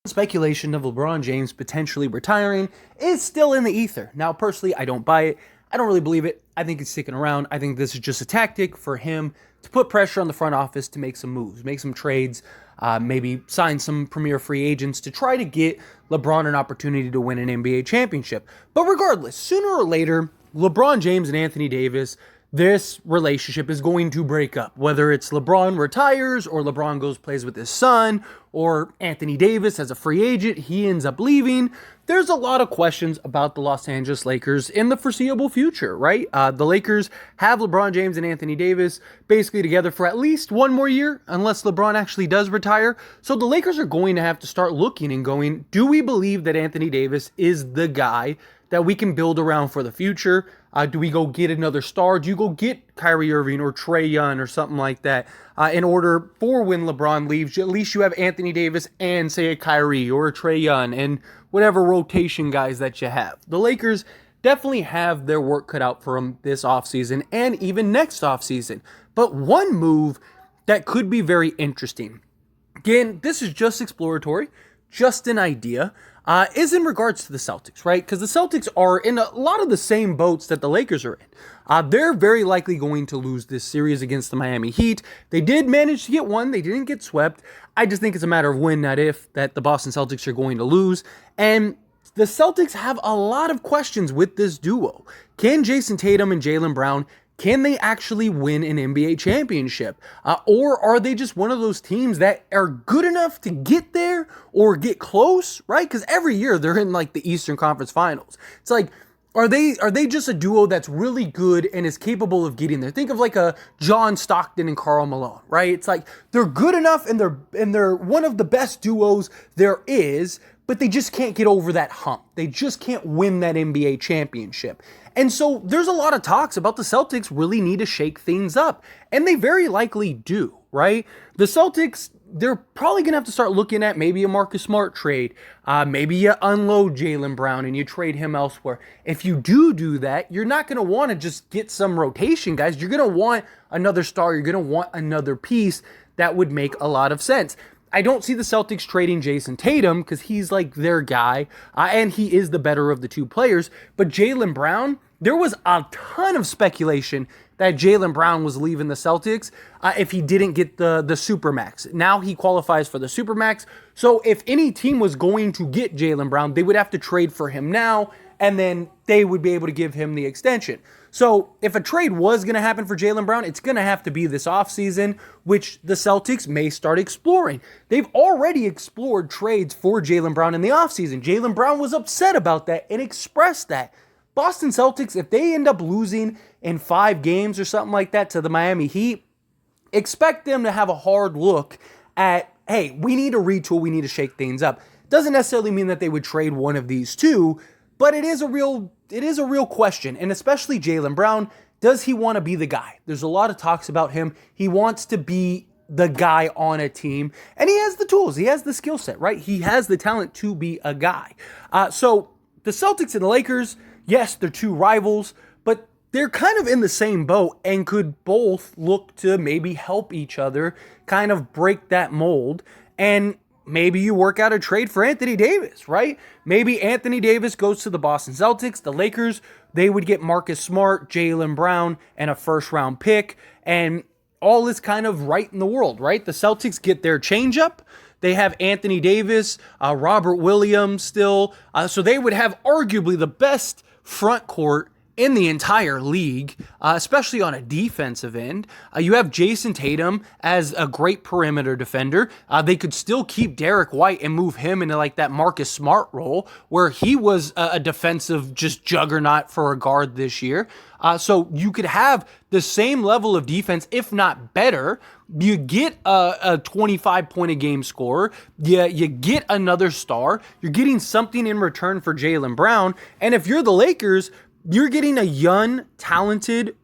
Speculation of LeBron James potentially retiring is still in the ether. Now, personally, I don't buy it. I don't really believe it. I think he's sticking around. I think this is just a tactic for him to put pressure on the front office to make some moves, make some trades, maybe sign some premier free agents to try to get LeBron an opportunity to win an NBA championship. But regardless, sooner or later, LeBron James and Anthony Davis, this relationship is going to break up. Whether it's LeBron retires or LeBron goes plays with his son or Anthony Davis as a free agent, he ends up leaving. There's a lot of questions about the Los Angeles Lakers in the foreseeable future, right? The Lakers have LeBron James and Anthony Davis basically together for at least one more year, unless LeBron actually does retire. So the Lakers are going to have to start looking and going, do we believe that Anthony Davis is the guy that we can build around for the future? Do we go get another star? Do you go get Kyrie Irving or Trae Young or something like that in order for when LeBron leaves, at least you have Anthony Davis and say a Kyrie or a Trae Young and whatever rotation guys that you have. The Lakers definitely have their work cut out for them this offseason and even next offseason. But one move that could be very interesting, again, this is just exploratory, just an idea, is in regards to the Celtics, right? Because the Celtics are in a lot of the same boats that the Lakers are in. They're very likely going to lose this series against the Miami Heat. They did manage to get one. They didn't get swept. I just think it's a matter of when, not if, that the Boston Celtics are going to lose. And the Celtics have a lot of questions with this duo. Can Jason Tatum and Jaylen Brown, can they actually win an NBA championship? Or are they just one of those teams that are good enough to get there or get close, right? Because every year they're in like the Eastern Conference Finals. It's like, are they just a duo that's really good and is capable of getting there? Think of like a John Stockton and Karl Malone, right? It's like they're good enough and they're one of the best duos there is, but they just can't get over that hump. They just can't win that NBA championship. And so there's a lot of talks about the Celtics really need to shake things up. And they very likely do, right? The Celtics, they're probably going to have to start looking at maybe a Marcus Smart trade. Maybe you unload Jaylen Brown and you trade him elsewhere. If you do that, you're not going to want to just get some rotation, guys. You're going to want another star. You're going to want another piece that would make a lot of sense. I don't see the Celtics trading Jason Tatum because he's like their guy, and he is the better of the two players. But Jaylen Brown, there was a ton of speculation that Jaylen Brown was leaving the Celtics if he didn't get the Supermax. Now he qualifies for the Supermax. So if any team was going to get Jaylen Brown, they would have to trade for him now, and then they would be able to give him the extension. So if a trade was going to happen for Jaylen Brown, it's going to have to be this offseason, which the Celtics may start exploring. They've already explored trades for Jaylen Brown in the offseason. Jaylen Brown was upset about that and expressed that. Boston Celtics, if they end up losing in 5 games or something like that to the Miami Heat, expect them to have a hard look at, hey, we need to retool, we need to shake things up. Doesn't necessarily mean that they would trade one of these two, but it is a real question, and especially Jaylen Brown, does he want to be the guy? There's a lot of talks about him. He wants to be the guy on a team, and he has the tools. He has the skill set, right? He has the talent to be a guy. So the Celtics and the Lakers, yes, they're two rivals, but they're kind of in the same boat and could both look to maybe help each other kind of break that mold. And maybe you work out a trade for Anthony Davis, right? Maybe Anthony Davis goes to the Boston Celtics. The Lakers, they would get Marcus Smart, Jaylen Brown, and a first-round pick. And all is kind of right in the world, right? The Celtics get their changeup. They have Anthony Davis, Robert Williams still. So they would have arguably the best front court in the entire league, especially on a defensive end. You have Jason Tatum as a great perimeter defender. They could still keep Derek White and move him into like that Marcus Smart role where he was a defensive just juggernaut for a guard this year. So you could have the same level of defense, if not better. You get a 25-point-a-game scorer. You get another star. You're getting something in return for Jaylen Brown. And if you're the Lakers, you're getting a young, talented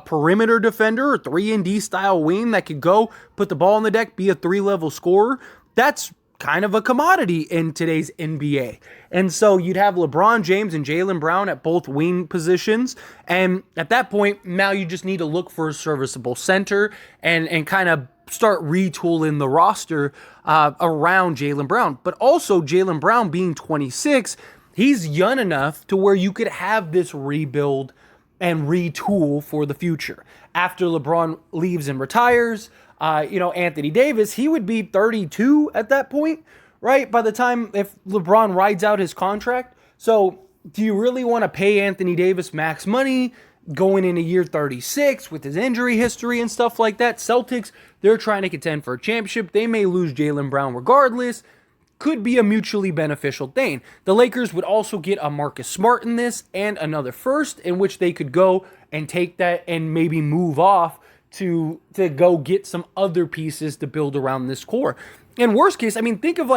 perimeter defender, or 3-and-D style wing that could go put the ball on the deck, be a 3-level scorer. That's kind of a commodity in today's NBA. And so you'd have LeBron James and Jaylen Brown at both wing positions. And at that point, now you just need to look for a serviceable center and kind of start retooling the roster around Jaylen Brown. But also Jaylen Brown being 26, he's young enough to where you could have this rebuild and retool for the future. After LeBron leaves and retires, Anthony Davis, he would be 32 at that point, right? By the time if LeBron rides out his contract. So do you really want to pay Anthony Davis max money going into year 36 with his injury history and stuff like that? Celtics, they're trying to contend for a championship. They may lose Jaylen Brown regardless. Could be a mutually beneficial thing. The Lakers would also get a Marcus Smart in this and another first, in which they could go and take that and maybe move off to go get some other pieces to build around this core. In worst case, think of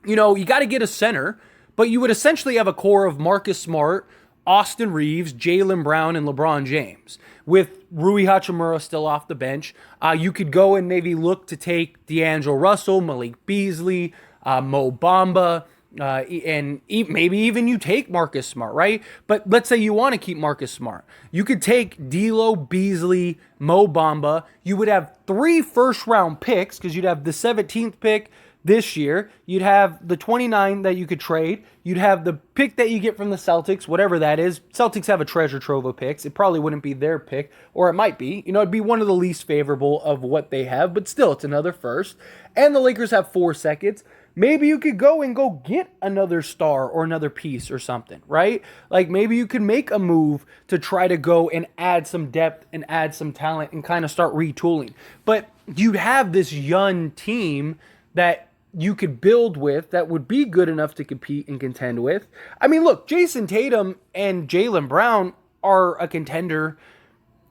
you got to get a center, but you would essentially have a core of Marcus Smart, Austin Reeves, Jaylen Brown, and LeBron James. With Rui Hachimura still off the bench, you could go and maybe look to take D'Angelo Russell, Malik Beasley, Mo Bamba, and maybe even you take Marcus Smart, right? But let's say you want to keep Marcus Smart. You could take D'Lo, Beasley, Mo Bamba. You would have 3 first-round picks because you'd have the 17th pick this year. You'd have the 29 that you could trade. You'd have the pick that you get from the Celtics, whatever that is. Celtics have a treasure trove of picks. It probably wouldn't be their pick, or it might be. It'd be one of the least favorable of what they have, but still, it's another first. And the Lakers have 4 seconds. Maybe you could go get another star or another piece or something, right? Like maybe you could make a move to try to go and add some depth and add some talent and kind of start retooling. But you have this young team that you could build with that would be good enough to compete and contend with. Look, Jason Tatum and Jaylen Brown are a contender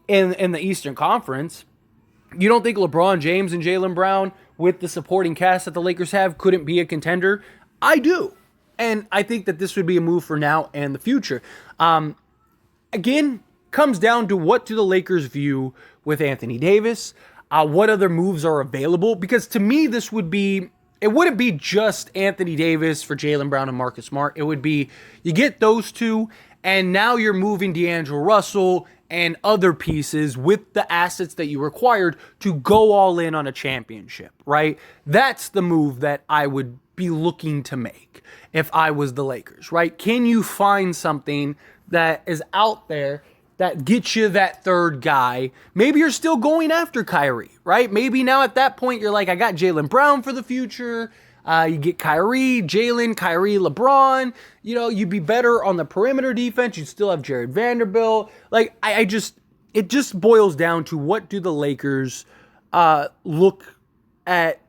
in the Eastern Conference. You don't think LeBron James and Jaylen Brown, with the supporting cast that the Lakers have, couldn't be a contender? I do. And I think that this would be a move for now and the future. Again, comes down to what do the Lakers view with Anthony Davis? What other moves are available? Because to me, it wouldn't be just Anthony Davis for Jaylen Brown and Marcus Smart. It would be, you get those two, and now you're moving D'Angelo Russell and other pieces with the assets that you required to go all in on a championship, right? That's the move that I would be looking to make if I was the Lakers, right? Can you find something that is out there that gets you that third guy? Maybe you're still going after Kyrie, right? Maybe now at that point you're like, I got Jaylen Brown for the future. You get Kyrie, LeBron. You'd be better on the perimeter defense. You'd still have Jared Vanderbilt. It just boils down to what do the Lakers look at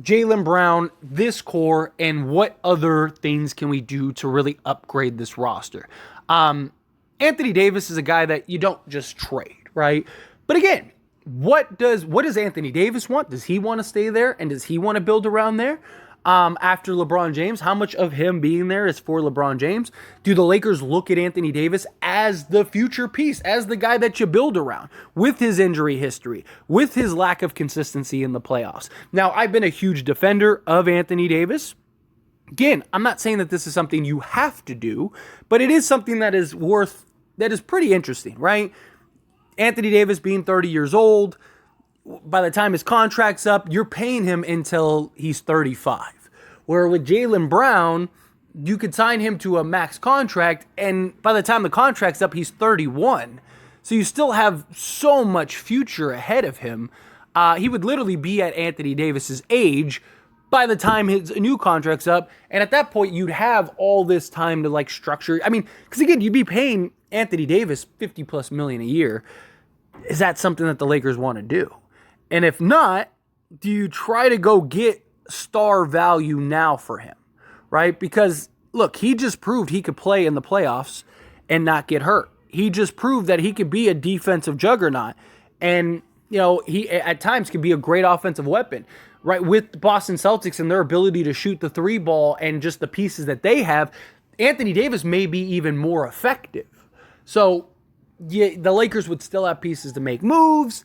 Jaylen Brown, this core, and what other things can we do to really upgrade this roster? Anthony Davis is a guy that you don't just trade, right? But again, what does Anthony Davis want? Does he want to stay there? And does he want to build around there? After LeBron James, how much of him being there is for LeBron James? Do the Lakers look at Anthony Davis as the future piece, as the guy that you build around, with his injury history, with his lack of consistency in the playoffs? Now, I've been a huge defender of Anthony Davis. Again, I'm not saying that this is something you have to do, but it is something that is pretty interesting, right? Anthony Davis being 30 years old, by the time his contract's up, you're paying him until he's 35. Where with Jaylen Brown, you could sign him to a max contract, and by the time the contract's up, he's 31. So you still have so much future ahead of him. He would literally be at Anthony Davis's age by the time his new contract's up, and at that point, you'd have all this time to structure. Because again, you'd be paying Anthony Davis $50+ million a year. Is that something that the Lakers want to do? And if not, do you try to go get star value now for him, right? Because, look, he just proved he could play in the playoffs and not get hurt. He just proved that he could be a defensive juggernaut. And, he at times could be a great offensive weapon, right? With the Boston Celtics and their ability to shoot the 3 ball and just the pieces that they have, Anthony Davis may be even more effective. So, the Lakers would still have pieces to make moves.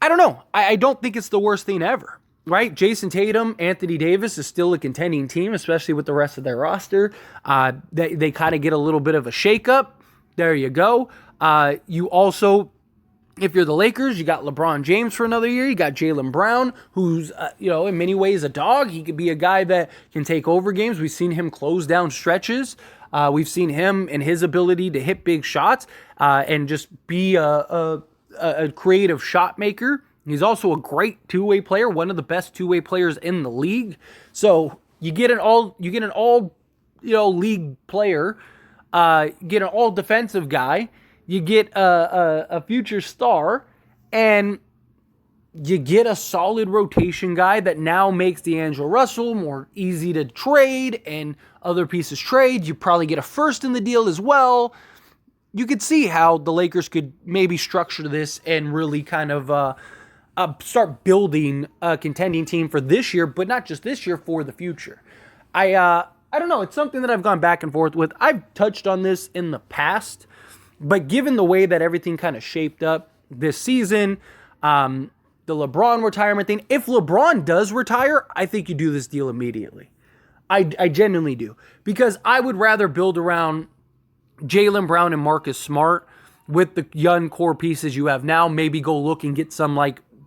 I don't know. I don't think it's the worst thing ever. right? Jason Tatum, Anthony Davis is still a contending team, especially with the rest of their roster. They kind of get a little bit of a shakeup. There you go. You also, if you're the Lakers, you got LeBron James for another year. You got Jaylen Brown, who's, in many ways a dog. He could be a guy that can take over games. We've seen him close down stretches. We've seen him and his ability to hit big shots and just be a creative shot maker. He's also a great two-way player, one of the best two-way players in the league. So you get an all league player, get an all defensive guy, you get a future star, and you get a solid rotation guy that now makes D'Angelo Russell more easy to trade and other pieces trade. You probably get a first in the deal as well. You could see how the Lakers could maybe structure this and really kind of start building a contending team for this year, but not just this year, for the future. I don't know. It's something that I've gone back and forth with. I've touched on this in the past, but given the way that everything kind of shaped up this season, the LeBron retirement thing, if LeBron does retire, I think you do this deal immediately. I genuinely do. Because I would rather build around Jaylen Brown and Marcus Smart with the young core pieces you have now. Maybe go look and get some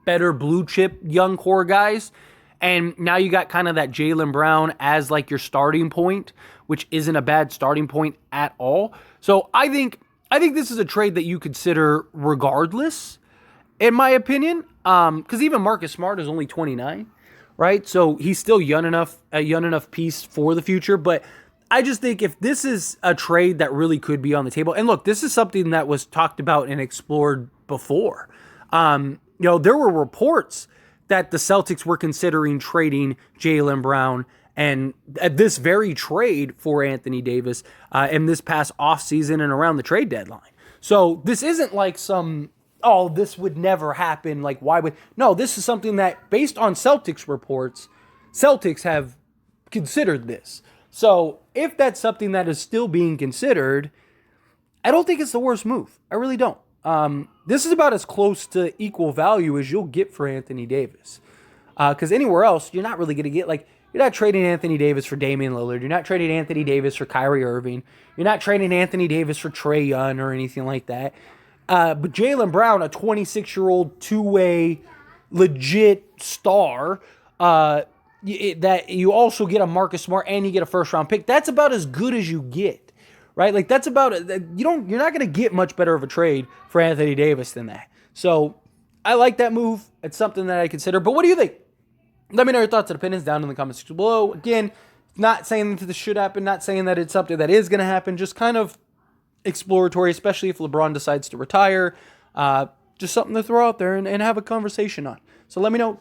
better blue chip young core guys. And now you got kind of that Jaylen Brown as your starting point, which isn't a bad starting point at all. So I think this is a trade that you consider regardless, in my opinion. Because even Marcus Smart is only 29, right? So he's still a young enough piece for the future. But I just think if this is a trade that really could be on the table, and look, this is something that was talked about and explored before. There were reports that the Celtics were considering trading Jaylen Brown and at this very trade for Anthony Davis in this past offseason and around the trade deadline. So this isn't this would never happen. Why would... No, this is something that, based on Celtics reports, Celtics have considered this. So if that's something that is still being considered, I don't think it's the worst move. I really don't. This is about as close to equal value as you'll get for Anthony Davis. Because anywhere else, you're not really going to get, you're not trading Anthony Davis for Damian Lillard. You're not trading Anthony Davis for Kyrie Irving. You're not trading Anthony Davis for Trae Young or anything like that. But Jaylen Brown, a 26-year-old two-way legit star, that you also get a Marcus Smart and you get a first-round pick. That's about as good as you get. Right? That's about it. You're not going to get much better of a trade for Anthony Davis than that. So I like that move. It's something that I consider. But what do you think? Let me know your thoughts and opinions down in the comments section below. Again, not saying that this should happen, not saying that it's something that is going to happen, just kind of exploratory, especially if LeBron decides to retire. Just something to throw out there and have a conversation on. So let me know.